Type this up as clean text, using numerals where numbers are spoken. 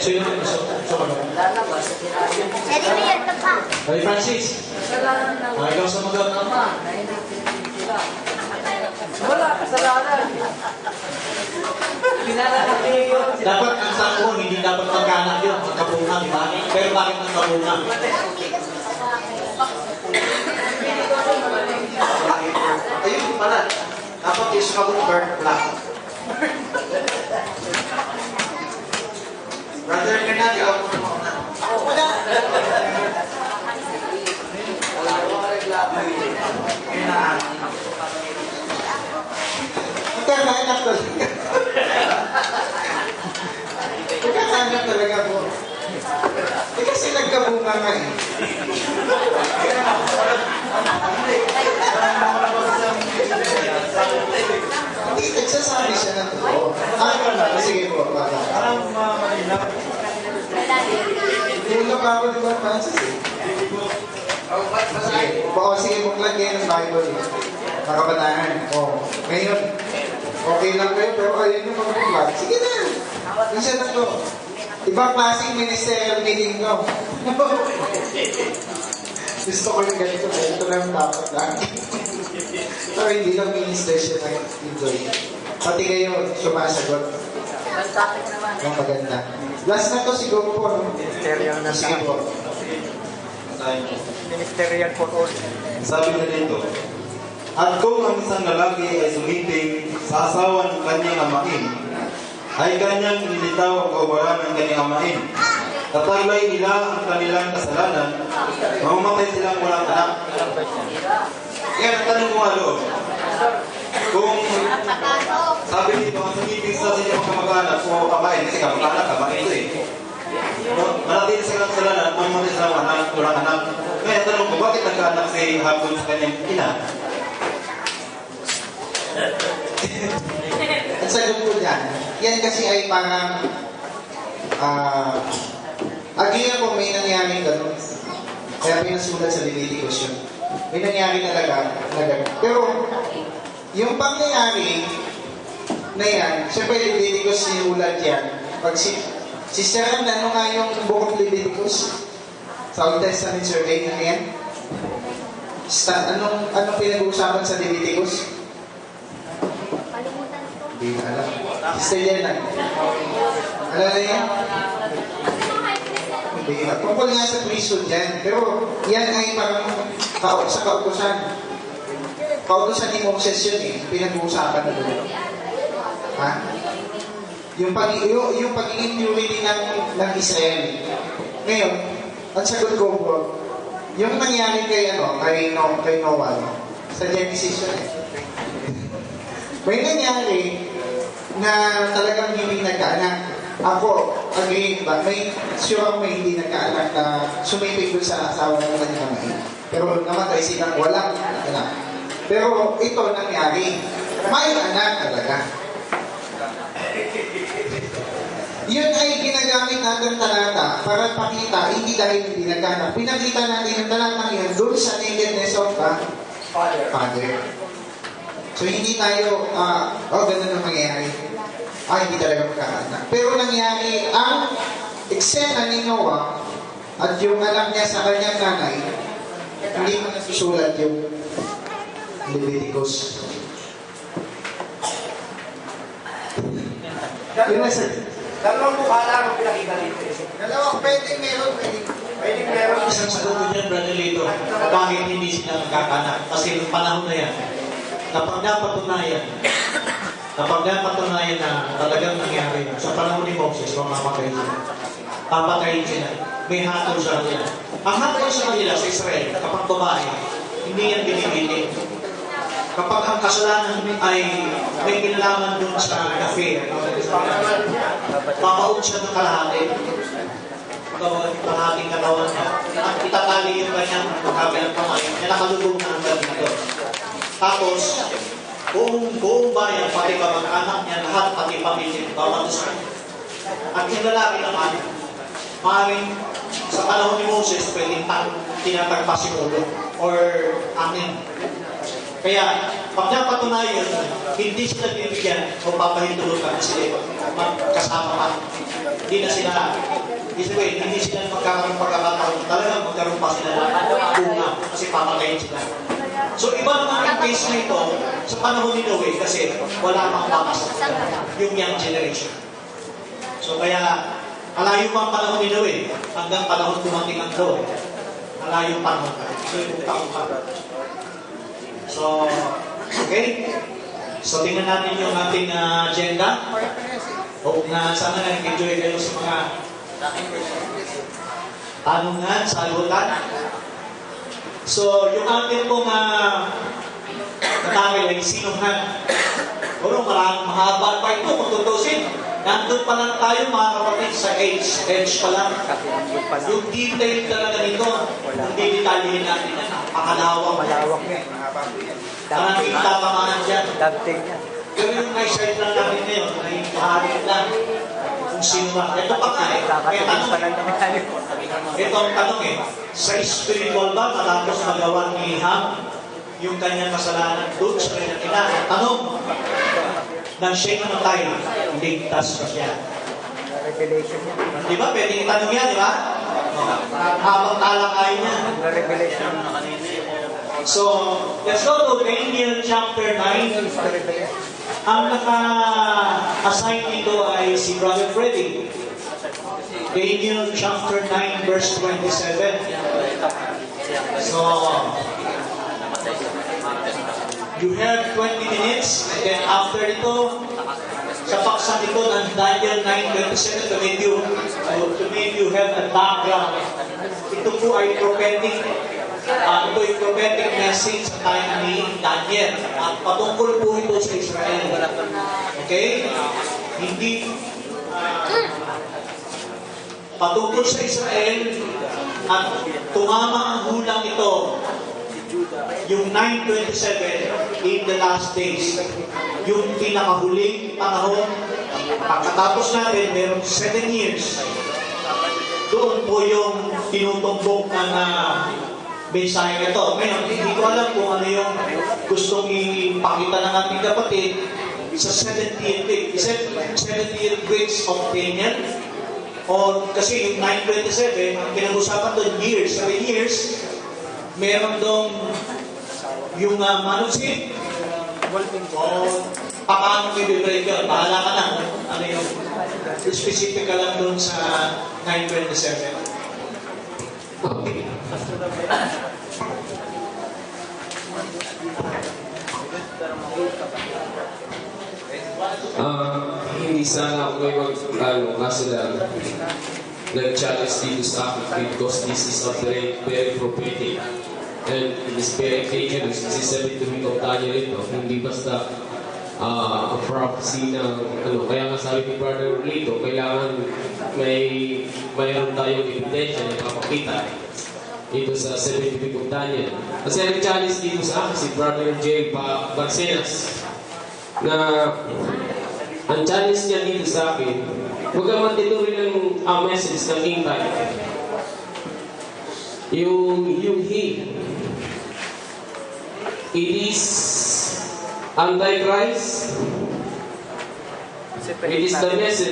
Sino yung gusto ko naman? Hey, Francis. Ikaw sumagot. Wala, kasalanan. Dapat ang sakon, hindi dapat magkanak yun. Magkabunga, di ba? Pero bakit magkabunga? Ayun pala. Dapat yung sumagot bird black. Brother Fernando, ikaw po naman na. Magkakanak talaga. Magkakanak talaga po. Eh kasi nagkabunga nga eh. Hindi, nagsasabi siya na to. Sige po, baka. Parang malinaw. Hindi pa ako, di ba, Francis eh? Sige, buklat kayo ng Bible eh. Nakabataan. Ngayon, okay lang kayo, pero ayun yung mag-buklat. Sige na. Isa na to. Ibang klaseng ministerial meeting to. Gusto ko yung ganito. Ito lang dapat lang. Pero hindi lang minister siya nag-enjoy. Pati kayo sumasagot. Ang maganda. Last na to siguro po. Ministerial na Sige po. Ministerial for all. Sabi na dito, at kung ang isang lalaki ay sumiting sa asawa ng kanyang amain, ay kanyang nilitaw ang kaubaran ng kanyang amain. Tataglay nila ang kanilang kasalanan, mamamatay silang walang anak. Kaya natanong ko nga doon, kung sabi dito, ang sumiting sa inyong kamag-anak o kamain, kasi kamag-anak, kamain ito eh. Manatili sa kasalanan, mamamatay silang walang anak. Kaya tanong ko, bakit nagkaanak si Habon sa kanyang ina? Ang sagot ko dyan, yan kasi ay parang agree ako may nangyaring ganun. Kaya pinasulat sa Leviticus yun. May nangyari talaga na ganun. Pero yung pangyayari na yan, siyempre Leviticus sinulat yan. Pag Sister Ann, ano nga yung book of Leviticus? Sa Old Testament survey na yan? Anong pinag-uusapan sa Leviticus? Hindi alam. Sister Yana. Alala yan? Hindi. Tungkol nga sa priesthood yan. Pero yan ay parang sa kautusan. Kautusan ni Moses yun eh. Pinag-uusapan na doon. Ha? Yung pagiging purity ng Israel. Ngayon, ang sagot ko bro, yung nangyari kay Noah, sa Genesis yun eh. May nangyari na talagang hindi nagkaanak. Ako, agree ba? Sure may hindi nagkaanak na sumipig doon sa asawa ng kanyang kamay. Pero namatay silang walang anak. Pero ito nangyari. May anak talaga. Yun ay ginagamit natin talata para pakita, hindi dahil hindi nagkaanak. Pinakita natin yung talatang yun doon sa nakedness of the Father. So hindi tayo, ganun ang mangyayari. Hindi talaga magkakaanak. Pero nangyari ang eksena ni Noah at yung alam niya sa kanyang nanay, hindi mo nasusulat yung Leviticus. Yun na sa... Dalawang mukha lang ang pinakita dito. Dalawang pwedeng meron. Isang sagot ko dyan, Brother Lito, bakit hindi sila magkakanak? Kasi noong panahon na yan, kapag napatunayan na talagang nangyari sa panahon ni Moses, mamamatayin sila. Papatayin sila. May hatol sa kanila. Ang hatol sa kanila sa Israel, kapag babae, hindi yan binibili. Kapag ang kasalanan ay may kinalaman dun sa affair, papaun siya ng kalahati. Kalahating katawan niya. At itatali yung kanyang kabilang kamay na nakalulong na ang gabi nito. Tapos, buong bayan, pati kamag-anak niya, lahat pati pamilya, bawatos. At yung lalaki naman, maaaring sa panahon ni Moses, pwedeng tinatagpas yung ulo or amin. Kaya, Pag napatunayan, hindi sila bibigyan o papahintulutan sila magkasama pa. Hindi na sila, hindi sila magkakaroon pagkakataon. Talagang magkaroon pa sila ng bunga kasi papatayin sila. So iba naman yung case na ito sa panahon ni Noe kasi wala mang bakas yung young generation. So kaya, malayo pa ang panahon ni Noe hanggang panahon dumating ang Noe. Malayo ang panahon. So yung taong pa. So, okay? So tingnan natin yung ating agenda. Hope na sana nag-enjoy kayo sa mga tanungan, sagutan. So, yung ating pong natangil ay sinuhan. Pero maraming mahaba pa ito kung tutusin. Nandun pa lang tayo mga kapatid sa edge pa lang. Yung detail talaga nito, hindi detalyin natin yan. Pakalawang. Malawak niya. Parang itapamaan dyan. Dating niya. Pero yung i-share lang natin ngayon, ay bahagi lang kung sino ba. Ito pa nga eh. May Kakatilis pa tanong lang naman. Ito ang tanong eh, sa spiritual ba matapos magawa ni Ham yung kanyang kasalanan doon sa kanyang ina? Tanong, nang siya'y namatay, ligtas pa siya. Revelation niya. Di ba? Pwede itanong yan, di ba? Habang talakay niya. Revelation. So, let's go to Daniel chapter 9. Ang naka-assign dito ay si Brother Freddy. Daniel chapter 9 verse 27. So, you have 20 minutes and then after ito, sa paksa nito ng Daniel 9:27 to make you have a background. Ito po ay prophetic. Ito ay prophetic message sa time ni Daniel. At patungkol po ito sa Israel. Okay? Hindi patungkol sa Israel at tumama ang hulang ito yung 9:27 in the last days. Yung pinakahuling panahon. Pagkatapos natin, meron 7 years. Doon po yung tinutumbok ng mensahe ito. Ngayon, hindi ko alam kung ano yung gustong ipakita ng ating kapatid sa 70th weeks of Daniel. O kasi yung 9:27, ang pinag-usapan doon, years, 7 years, meron doon yung manusip. O paano i-break yun? Bahala ka na. Ano yung specific ka lang doon sa 9:27. Hindi sana ako kayo kaso lang nag-challenge dito sa akin because this is a very prophetic and it is very dangerous kasi 72 week of Daniel ito, hindi basta a prophecy ng kaya nga sabi ni Brother Lito, kailangan mayroon tayong ebidensya na papakita dito sa 72 week of Daniel. Kasi nag-challenge dito sa akin si Brother J. Barcenas na ang challenge niya dito sa akin, huwag ka matituloy ng message ng King Time. Yung he, it is Antichrist, it is the message